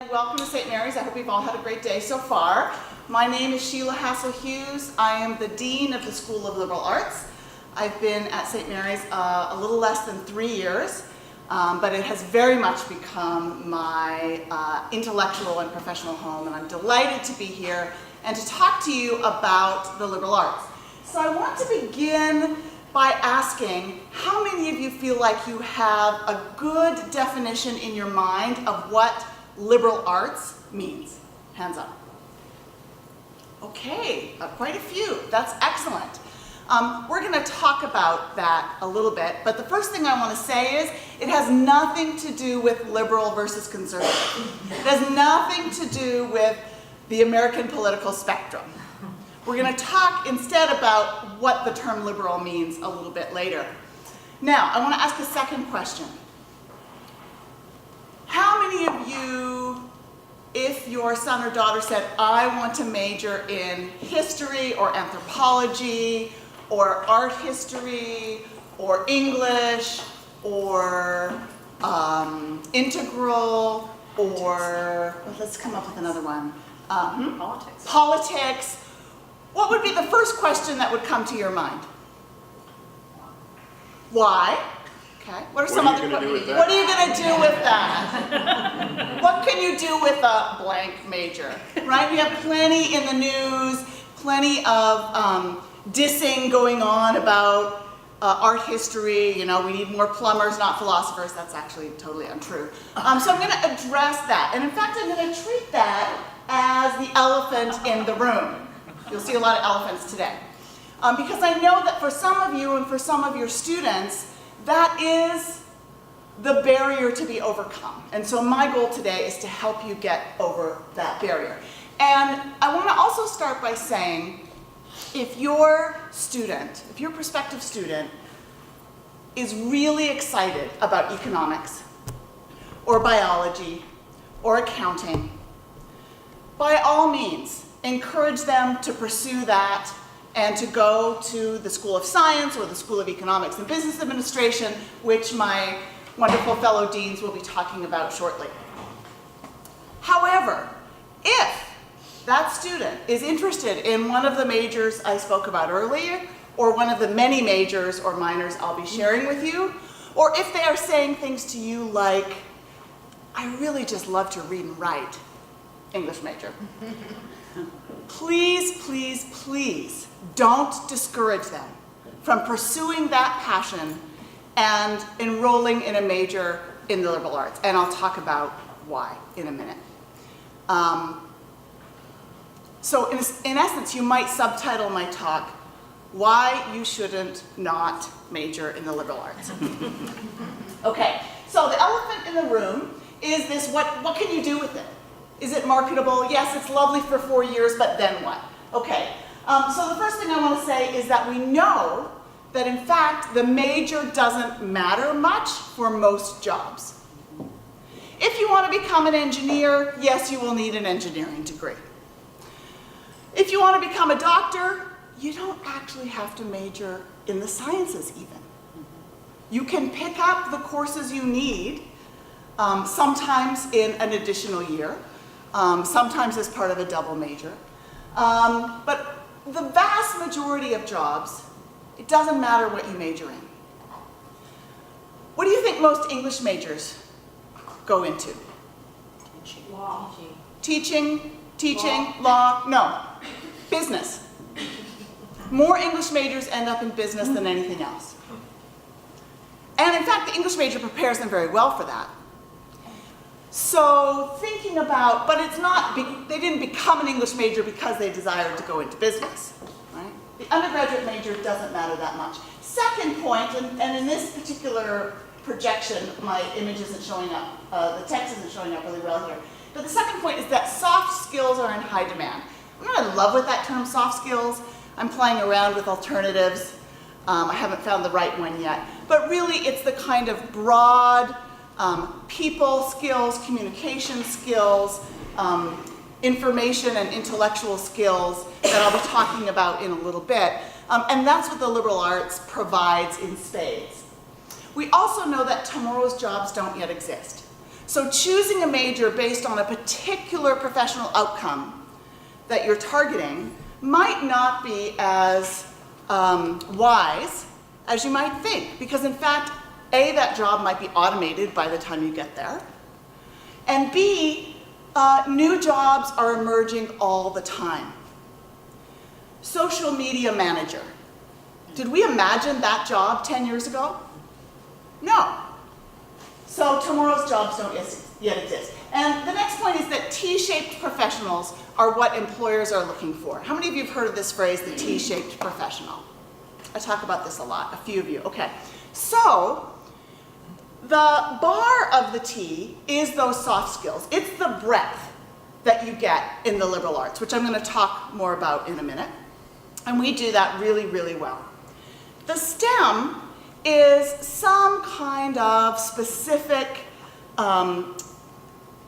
and welcome to St. Mary's. I hope you've all had a great day so far. My name is Sheila Hassel-Hughes. I am the Dean of the School of Liberal Arts. I've been at St. Mary's a little less than 3 years, but it has very much become my intellectual and professional home, and I'm delighted to be here and to talk to you about the liberal arts. So I want to begin by asking, how many of you feel like you have a good definition in your mind of what liberal arts means? Hands up. Okay, quite a few. That's excellent. We're going to talk about that a little bit, but the first thing I want to say is it has nothing to do with liberal versus conservative. It has nothing to do with the American political spectrum. We're going to talk instead about what the term liberal means a little bit later. Now, I want to ask a second question. How many of you, if your son or daughter said, I want to major in history or anthropology or art history or English or integral or, let's come up with another one. Politics. What would be the first question that would come to your mind? Why? Okay. What are some other questions? What are you going to do with that? What can you do with a blank major? Right? We have plenty in the news, plenty of dissing going on about art history. You know, we need more plumbers, not philosophers. That's actually totally untrue. So I'm going to address that. And in fact, I'm going to treat that as the elephant in the room. You'll see a lot of elephants today. Because I know that for some of you and for some of your students, that is the barrier to be overcome. And so my goal today is to help you get over that barrier. And I want to also start by saying, if your student, if your prospective student is really excited about economics or biology or accounting, by all means, encourage them to pursue that and to go to the School of Science or the School of Economics and Business Administration, which my wonderful fellow deans will be talking about shortly. However, if that student is interested in one of the majors I spoke about earlier, or one of the many majors or minors I'll be sharing with you, or if they are saying things to you like, I really just love to read and write, English major. Please, please, please don't discourage them from pursuing that passion and enrolling in a major in the liberal arts. And I'll talk about why in a minute. So in essence, you might subtitle my talk, Why You Shouldn't Not Major in the Liberal Arts. Okay, so the elephant in the room is this, what can you do with it? Is it marketable? Yes, it's lovely for 4 years, but then what? Okay, so the first thing I want to say is that we know that in fact the major doesn't matter much for most jobs. If you want to become an engineer, yes, you will need an engineering degree. If you want to become a doctor, you don't actually have to major in the sciences even. You can pick up the courses you need, sometimes in an additional year. Sometimes as part of a double major. But the vast majority of jobs, it doesn't matter what you major in. What do you think most English majors go into? Teaching. Law. Teaching, law, no. Business. More English majors end up in business than anything else. And in fact, the English major prepares them very well for that. So thinking about, but it's not, they didn't become an English major because they desired to go into business, right? The undergraduate major doesn't matter that much. Second point, and in this particular projection, my image isn't showing up, the text isn't showing up really well here. But the second point is that soft skills are in high demand. I'm not in love with that term, soft skills. I'm playing around with alternatives. I haven't found the right one yet. But really, it's the kind of broad, people skills, communication skills, information and intellectual skills that I'll be talking about in a little bit. And that's what the liberal arts provides in spades. We also know that tomorrow's jobs don't yet exist. So choosing a major based on a particular professional outcome that you're targeting might not be as wise as you might think, because in fact, A, that job might be automated by the time you get there, and B, new jobs are emerging all the time. Social media manager. Did we imagine that job 10 years ago? No. So tomorrow's jobs don't yet exist. And the next point is that T-shaped professionals are what employers are looking for. How many of you have heard of this phrase, the T-shaped professional? I talk about this a lot, a few of you. Okay. So the bar of the T is those soft skills. It's the breadth that you get in the liberal arts, which I'm going to talk more about in a minute. And we do that really, really well. The STEM is some kind of specific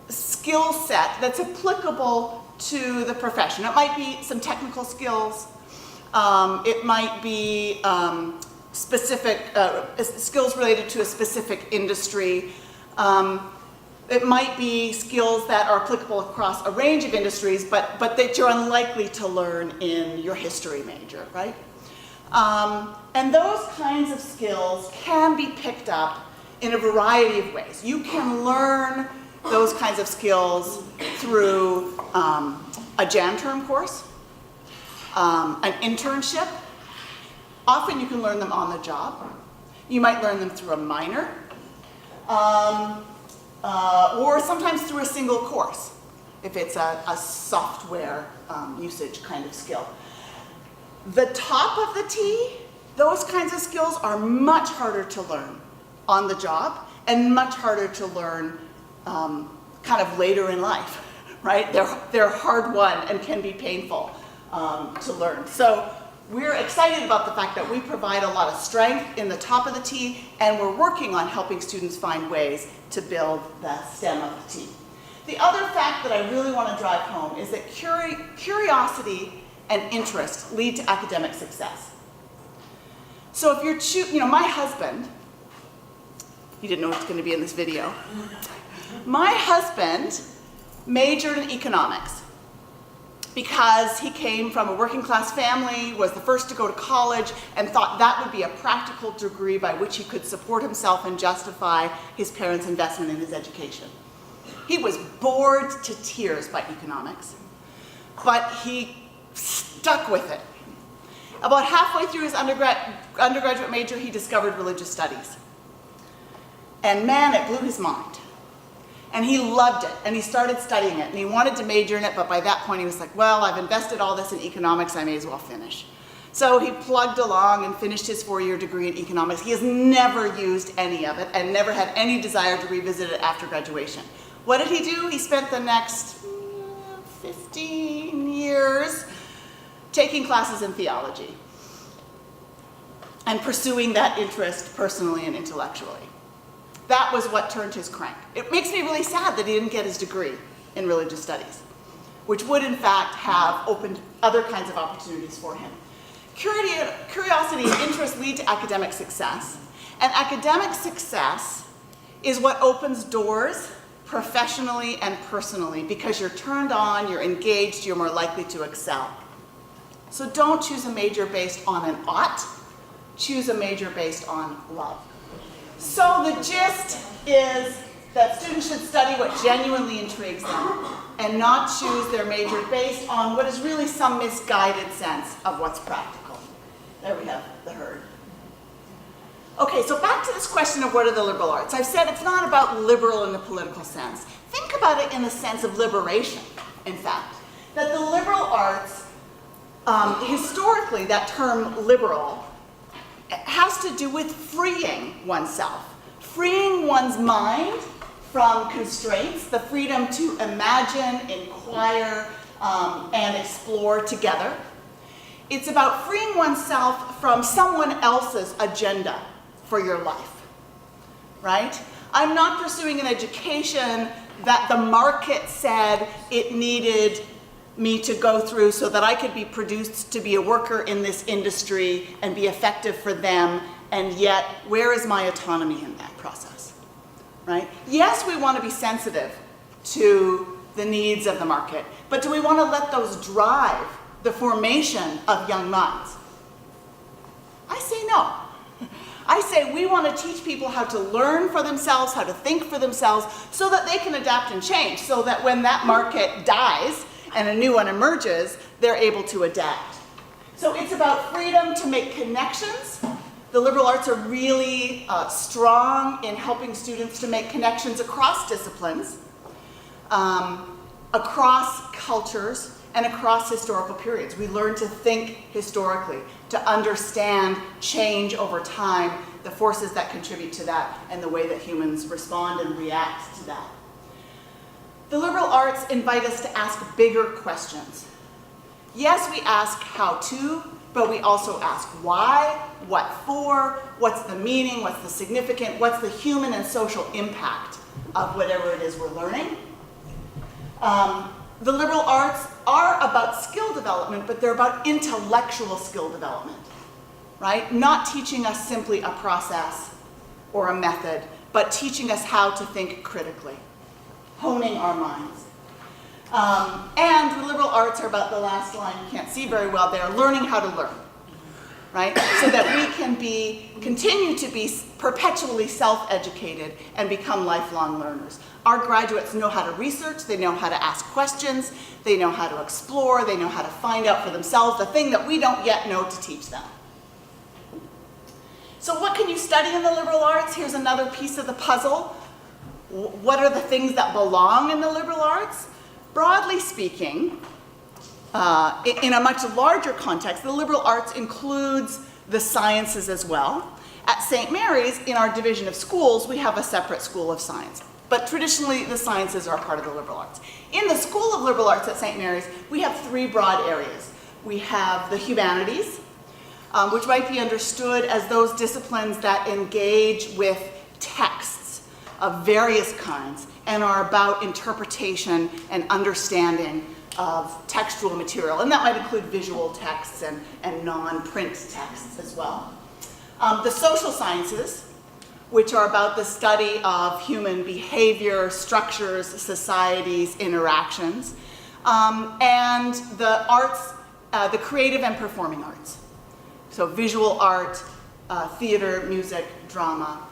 skill set that's applicable to the profession. It might be some technical skills. It might be specific skills related to a specific industry. It might be skills that are applicable across a range of industries, but that you're unlikely to learn in your history major, right? And those kinds of skills can be picked up in a variety of ways. You can learn those kinds of skills through a jam term course, an internship. Often you can learn them on the job. You might learn them through a minor, or sometimes through a single course, if it's a software usage kind of skill. The top of the T, those kinds of skills are much harder to learn on the job and much harder to learn kind of later in life, right? They're hard won and can be painful to learn. So we're excited about the fact that we provide a lot of strength in the top of the T, and we're working on helping students find ways to build the stem of the T. The other fact that I really want to drive home is that curiosity and interest lead to academic success. So if you're my husband, you didn't know what's going to be in this video. My husband majored in economics because he came from a working class family, was the first to go to college, and thought that would be a practical degree by which he could support himself and justify his parents' investment in his education. He was bored to tears by economics, but he stuck with it. About halfway through his undergraduate major, he discovered religious studies. And man, it blew his mind. And he loved it, and he started studying it, and he wanted to major in it, but by that point he was like, well, I've invested all this in economics, I may as well finish. So he plugged along and finished his 4-year degree in economics. He has never used any of it and never had any desire to revisit it after graduation. What did he do? He spent the next 15 years taking classes in theology and pursuing that interest personally and intellectually. That was what turned his crank. It makes me really sad that he didn't get his degree in religious studies, which would in fact have opened other kinds of opportunities for him. Curiosity and interest lead to academic success, and academic success is what opens doors professionally and personally, because you're turned on, you're engaged, you're more likely to excel. So don't choose a major based on an ought, choose a major based on love. So the gist is that students should study what genuinely intrigues them and not choose their major based on what is really some misguided sense of what's practical. There we have the herd. Okay, so back to this question of what are the liberal arts. I've said it's not about liberal in the political sense. Think about it in the sense of liberation, in fact. That the liberal arts, historically, that term liberal, has to do with freeing oneself, freeing one's mind from constraints, the freedom to imagine, inquire, and explore together. It's about freeing oneself from someone else's agenda for your life, right? I'm not pursuing an education that the market said it needed me to go through so that I could be produced to be a worker in this industry and be effective for them, and yet where is my autonomy in that process, right? Yes, we want to be sensitive to the needs of the market, but do we want to let those drive the formation of young minds? I say no. I say we want to teach people how to learn for themselves, how to think for themselves, so that they can adapt and change, so that when that market dies and a new one emerges, they're able to adapt. So it's about freedom to make connections. The liberal arts are really strong in helping students to make connections across disciplines, across cultures, and across historical periods. We learn to think historically, to understand change over time, the forces that contribute to that, and the way that humans respond and react to that. The liberal arts invite us to ask bigger questions. Yes, we ask how to, but we also ask why, what for, what's the meaning, what's the significant, what's the human and social impact of whatever it is we're learning. The liberal arts are about skill development, but they're about intellectual skill development, right? Not teaching us simply a process or a method, but teaching us how to think critically, honing our minds. And the liberal arts are about, the last line you can't see very well there, learning how to learn, right? So that we can continue to be perpetually self-educated and become lifelong learners. Our graduates know how to research, they know how to ask questions, they know how to explore, they know how to find out for themselves the thing that we don't yet know to teach them. So what can you study in the liberal arts? Here's another piece of the puzzle. What are the things that belong in the liberal arts? Broadly speaking, in a much larger context, the liberal arts includes the sciences as well. At St. Mary's, in our division of schools, we have a separate school of science. But traditionally, the sciences are part of the liberal arts. In the School of Liberal Arts at St. Mary's, we have three broad areas. We have the humanities, which might be understood as those disciplines that engage with texts of various kinds and are about interpretation and understanding of textual material. And that might include visual texts and non-print texts as well. The social sciences, which are about the study of human behavior, structures, societies, interactions, and the arts, the creative and performing arts. So visual art, theater, music, drama,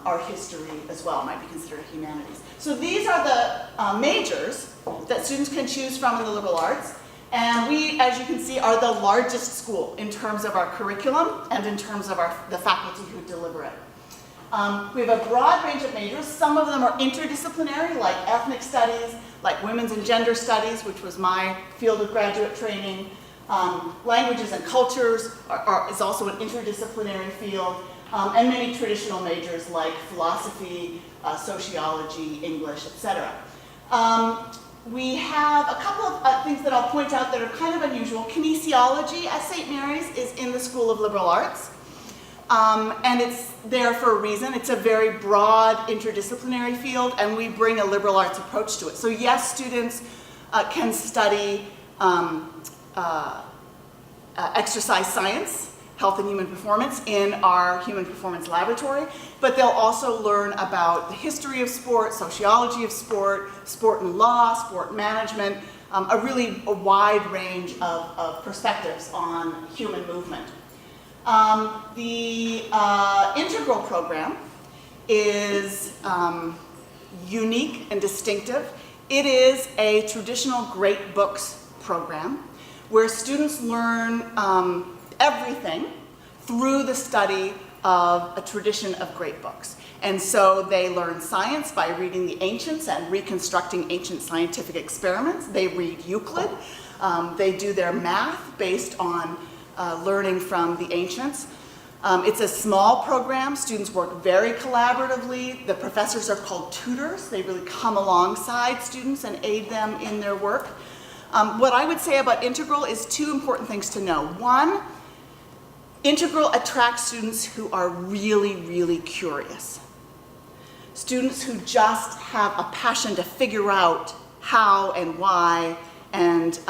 art history as well might be considered humanities. So these are the majors that students can choose from in the liberal arts. And we, as you can see, are the largest school in terms of our curriculum and in terms of the faculty who deliver it. We have a broad range of majors. Some of them are interdisciplinary, like ethnic studies, like women's and gender studies, which was my field of graduate training. Languages and cultures is also an interdisciplinary field. And many traditional majors like philosophy, sociology, English, etc. We have a couple of things that I'll point out that are kind of unusual. Kinesiology at St. Mary's is in the School of Liberal Arts. And it's there for a reason. It's a very broad interdisciplinary field, and we bring a liberal arts approach to it. So yes, students can study exercise science, health and human performance in our human performance laboratory, but they'll also learn about the history of sport, sociology of sport, sport and law, sport management, a really wide range of perspectives on human movement. The integral program is unique and distinctive. It is a traditional great books program where students learn everything through the study of a tradition of great books. And so they learn science by reading the ancients and reconstructing ancient scientific experiments. They read Euclid. They do their math based on learning from the ancients. It's a small program. Students work very collaboratively. The professors are called tutors. They really come alongside students and aid them in their work. What I would say about Integral is two important things to know. One, Integral attracts students who are really, really curious. Students who just have a passion to figure out how and why and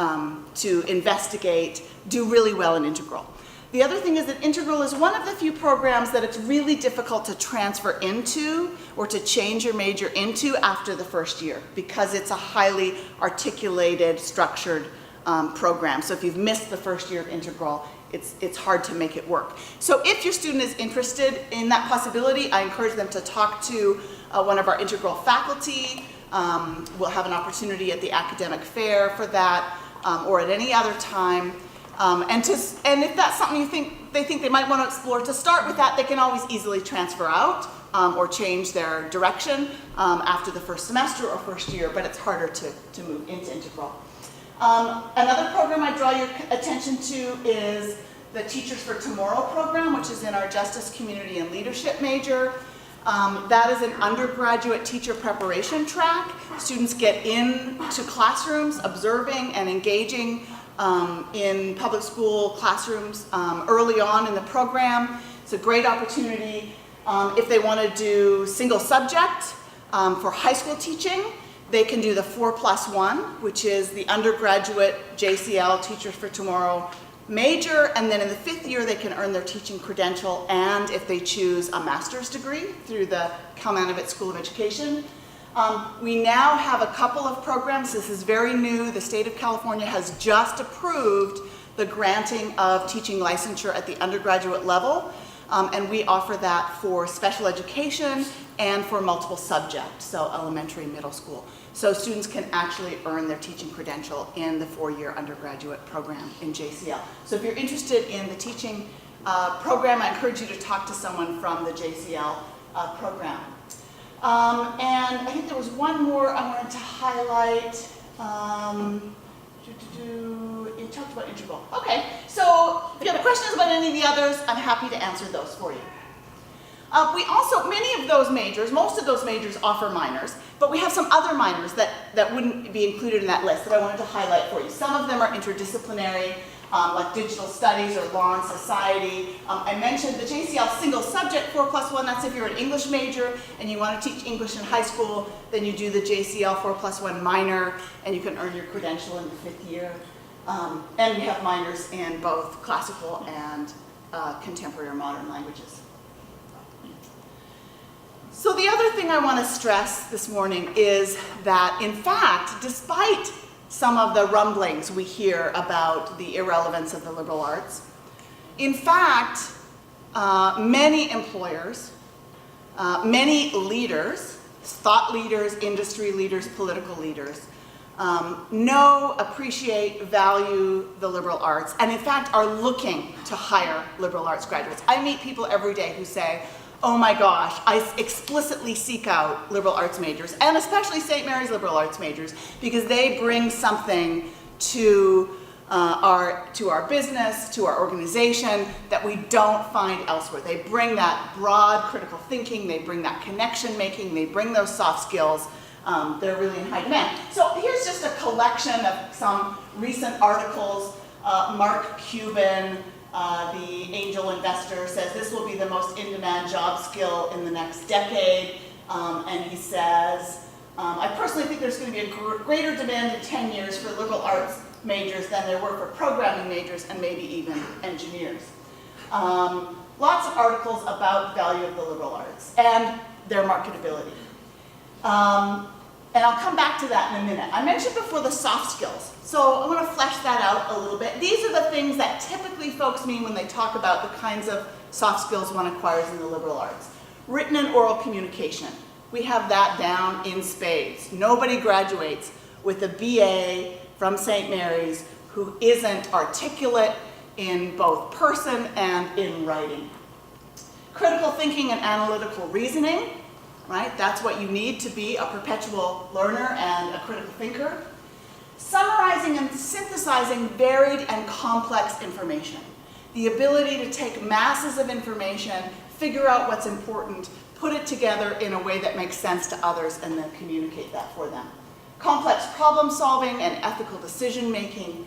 to investigate, do really well in Integral. The other thing is that Integral is one of the few programs that it's really difficult to transfer into or to change your major into after the first year, because it's a highly articulated, structured program. So if you've missed the first year of Integral, it's hard to make it work. So if your student is interested in that possibility, I encourage them to talk to one of our Integral faculty. We'll have an opportunity at the academic fair for that, or at any other time. And if that's something they think they might want to explore, to start with that, they can always easily transfer out or change their direction after the first semester or first year, but it's harder to move into Integral. Another program I draw your attention to is the Teachers for Tomorrow program, which is in our Justice, Community, and Leadership major. That is an undergraduate teacher preparation track. Students get into classrooms, observing and engaging in public school classrooms early on in the program. It's a great opportunity if they want to do single subject for high school teaching. They can do the 4+1, which is the undergraduate JCL Teachers for Tomorrow major, and then in the 5th year they can earn their teaching credential, and if they choose a master's degree through the Kalmanovitz School of Education. We now have a couple of programs. This is very new. The state of California has just approved the granting of teaching licensure at the undergraduate level, and we offer that for special education and for multiple subjects, so elementary, middle school. So students can actually earn their teaching credential in the 4-year undergraduate program in JCL. So if you're interested in the teaching program, I encourage you to talk to someone from the JCL program. And I think there was one more I wanted to highlight. You talked about Integral. Okay, so if you have questions about any of the others, I'm happy to answer those for you. We also, many of those majors, most of those majors offer minors, but we have some other minors that wouldn't be included in that list that I wanted to highlight for you. Some of them are interdisciplinary, like digital studies or law and society. I mentioned the JCL single subject 4+1, that's if you're an English major and you want to teach English in high school, then you do the JCL 4+1 minor and you can earn your credential in the 5th year. And we have minors in both classical and contemporary or modern languages. So the other thing I want to stress this morning is that, in fact, despite some of the rumblings we hear about the irrelevance of the liberal arts, in fact, many employers, many leaders, thought leaders, industry leaders, political leaders, know, appreciate, value the liberal arts, and in fact are looking to hire liberal arts graduates. I meet people every day who say, oh my gosh, I explicitly seek out liberal arts majors, and especially St. Mary's liberal arts majors, because they bring something to our business, to our organization, that we don't find elsewhere. They bring that broad critical thinking, they bring that connection making, they bring those soft skills. They're really in high demand. So here's just a collection of some recent articles. Mark Cuban, the angel investor, says this will be the most in-demand job skill in the next decade. And he says, I personally think there's going to be a greater demand in 10 years for liberal arts majors than there were for programming majors and maybe even engineers. Lots of articles about the value of the liberal arts and their marketability. And I'll come back to that in a minute. I mentioned before the soft skills. So I want to flesh that out a little bit. These are the things that typically folks mean when they talk about the kinds of soft skills one acquires in the liberal arts. Written and oral communication. We have that down in spades. Nobody graduates with a BA from St. Mary's who isn't articulate in both person and in writing. Critical thinking and analytical reasoning, right? That's what you need to be a perpetual learner and a critical thinker. Summarizing and synthesizing varied and complex information. The ability to take masses of information, figure out what's important, put it together in a way that makes sense to others, and then communicate that for them. Complex problem solving and ethical decision making.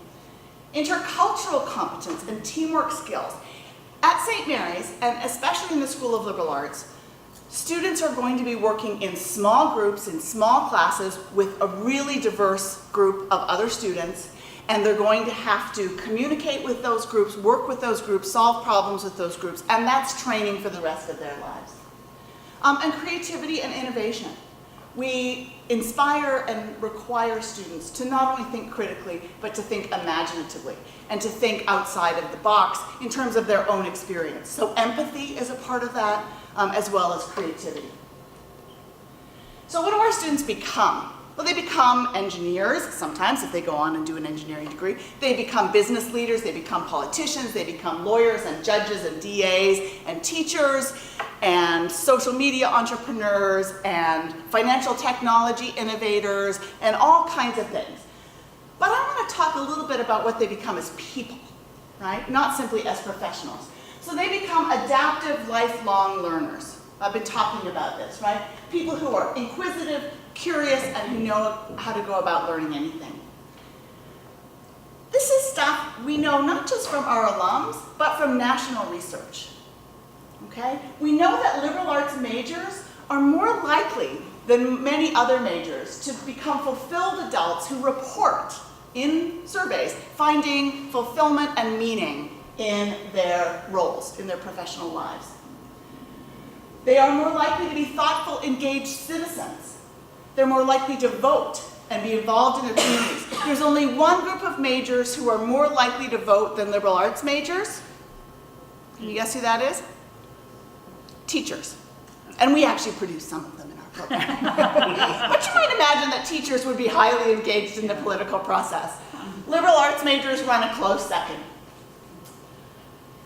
Intercultural competence and teamwork skills. At St. Mary's, and especially in the School of Liberal Arts, students are going to be working in small groups, in small classes, with a really diverse group of other students, and they're going to have to communicate with those groups, work with those groups, solve problems with those groups, and that's training for the rest of their lives. And creativity and innovation. We inspire and require students to not only think critically, but to think imaginatively and to think outside of the box in terms of their own experience. So empathy is a part of that, as well as creativity. So what do our students become? Well, they become engineers, sometimes if they go on and do an engineering degree. They become business leaders, they become politicians, they become lawyers and judges and DAs and teachers and social media entrepreneurs and financial technology innovators and all kinds of things. But I want to talk a little bit about what they become as people, right? Not simply as professionals. So they become adaptive, lifelong learners. I've been talking about this, right? People who are inquisitive, curious, and who know how to go about learning anything. This is stuff we know not just from our alums, but from national research. Okay? We know that liberal arts majors are more likely than many other majors to become fulfilled adults who report in surveys finding fulfillment and meaning in their roles, in their professional lives. They are more likely to be thoughtful, engaged citizens. They're more likely to vote and be involved in their communities. There's only one group of majors who are more likely to vote than liberal arts majors. Can you guess who that is? Teachers. And we actually produce some of them in our program. But you might imagine that teachers would be highly engaged in the political process. Liberal arts majors run a close second.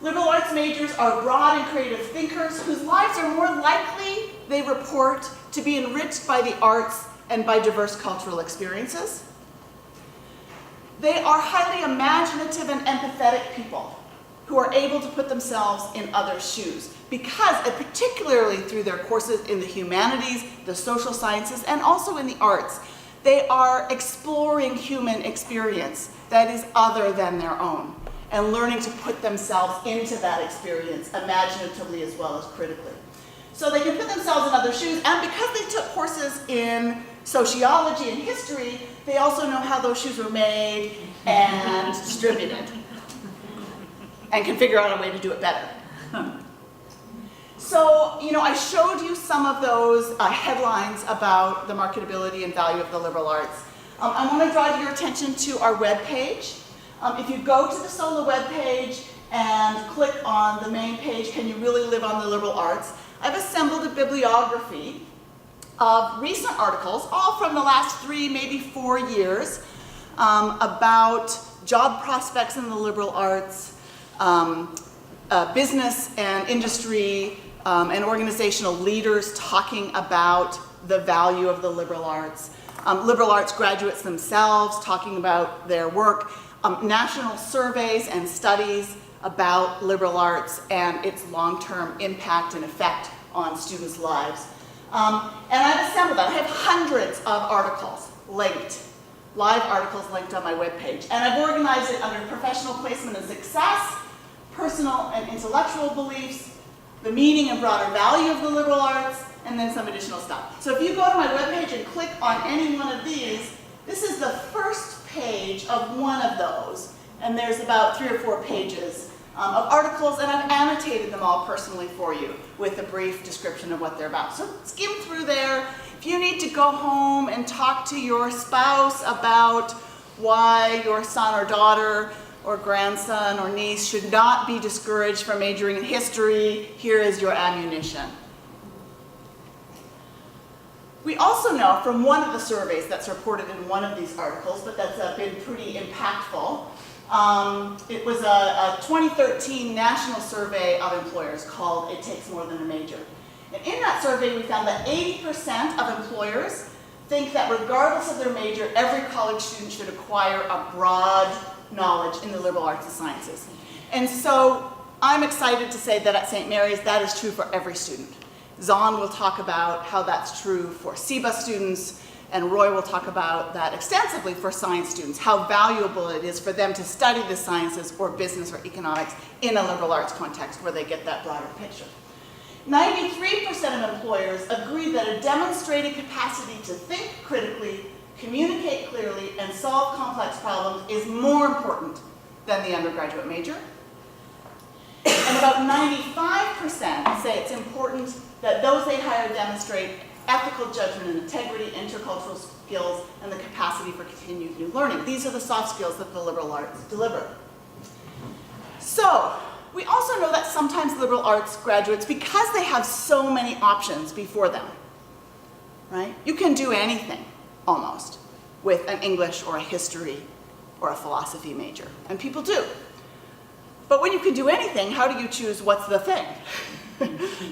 Liberal arts majors are broad and creative thinkers whose lives are more likely, they report, to be enriched by the arts and by diverse cultural experiences. They are highly imaginative and empathetic people who are able to put themselves in others' shoes because, and particularly through their courses in the humanities, the social sciences, and also in the arts, they are exploring human experience that is other than their own and learning to put themselves into that experience imaginatively as well as critically. So they can put themselves in other shoes, and because they took courses in sociology and history, they also know how those shoes were made and distributed and can figure out a way to do it better. So, I showed you some of those headlines about the marketability and value of the liberal arts. I want to draw your attention to our webpage. If you go to the SOLA webpage and click on the main page, Can You Really Live on the Liberal Arts? I've assembled a bibliography of recent articles, all from the last 3, maybe 4 years, about job prospects in the liberal arts, business and industry, and organizational leaders talking about the value of the liberal arts, liberal arts graduates themselves talking about their work, national surveys and studies about liberal arts and its long-term impact and effect on students' lives. And I've assembled that. I have hundreds of articles linked, live articles linked on my webpage. And I've organized it under professional placement and success, personal and intellectual beliefs, the meaning and broader value of the liberal arts, and then some additional stuff. So if you go to my webpage and click on any one of these, this is the first page of one of those. And there's about 3 or 4 pages of articles, and I've annotated them all personally for you with a brief description of what they're about. So skim through there. If you need to go home and talk to your spouse about why your son or daughter or grandson or niece should not be discouraged from majoring in history, here is your ammunition. We also know from one of the surveys that's reported in one of these articles, but that's been pretty impactful. It was a 2013 national survey of employers called It Takes More Than a Major. And in that survey, we found that 80% of employers think that regardless of their major, every college student should acquire a broad knowledge in the liberal arts and sciences. And so I'm excited to say that at St. Mary's, that is true for every student. Zahn will talk about how that's true for CEBA students, and Roy will talk about that extensively for science students, how valuable it is for them to study the sciences or business or economics in a liberal arts context where they get that broader picture. 93% of employers agree that a demonstrated capacity to think critically communicate clearly, and solve complex problems is more important than the undergraduate major. And about 95% say it's important that those they hire demonstrate ethical judgment and integrity, intercultural skills, and the capacity for continued new learning. These are the soft skills that the liberal arts deliver. So, we also know that sometimes liberal arts graduates, because they have so many options before them, right? You can do anything, almost, with an English or a history or a philosophy major, and people do. But when you can do anything, how do you choose what's the thing?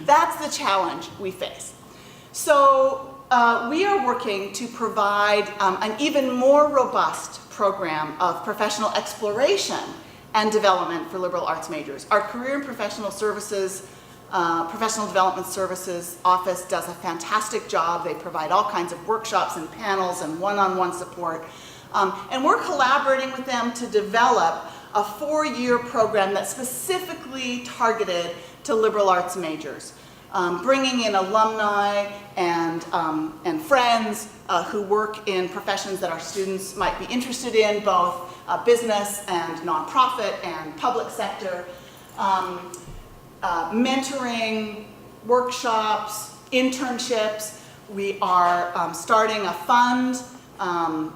That's the challenge we face. So we are working to provide an even more robust program of professional exploration and development for liberal arts majors. Our Career and Professional Services, Professional Development Services office does a fantastic job. They provide all kinds of workshops and panels and one-on-one support. And we're collaborating with them to develop a 4-year program that's specifically targeted to liberal arts majors, bringing in alumni and friends who work in professions that our students might be interested in, both business and nonprofit and public sector, mentoring, workshops, internships. We are starting a fund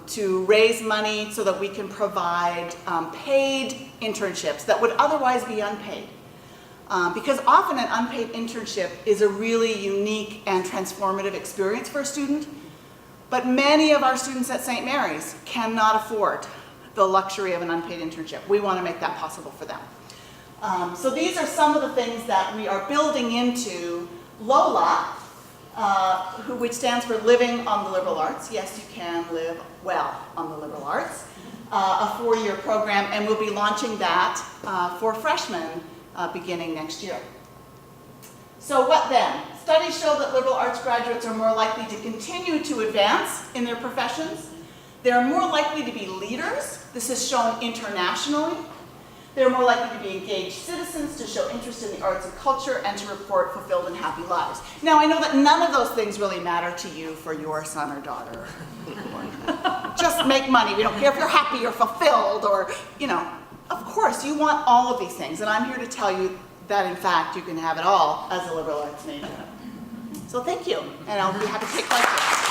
to raise money so that we can provide paid internships that would otherwise be unpaid. Because often an unpaid internship is a really unique and transformative experience for a student, but many of our students at St. Mary's cannot afford the luxury of an unpaid internship. We want to make that possible for them. So these are some of the things that we are building into LOLA, which stands for Living on the Liberal Arts. Yes, you can live well on the liberal arts. A 4-year program, and we'll be launching that for freshmen beginning next year. So what then? Studies show that liberal arts graduates are more likely to continue to advance in their professions. They're more likely to be leaders. This is shown internationally. They're more likely to be engaged citizens, to show interest in the arts and culture, and to report fulfilled and happy lives. Now, I know that none of those things really matter to you for your son or daughter. Just make money. We don't care if you're happy or fulfilled or, of course, you want all of these things. And I'm here to tell you that, in fact, you can have it all as a liberal arts major. So thank you, and I'll be happy to take questions.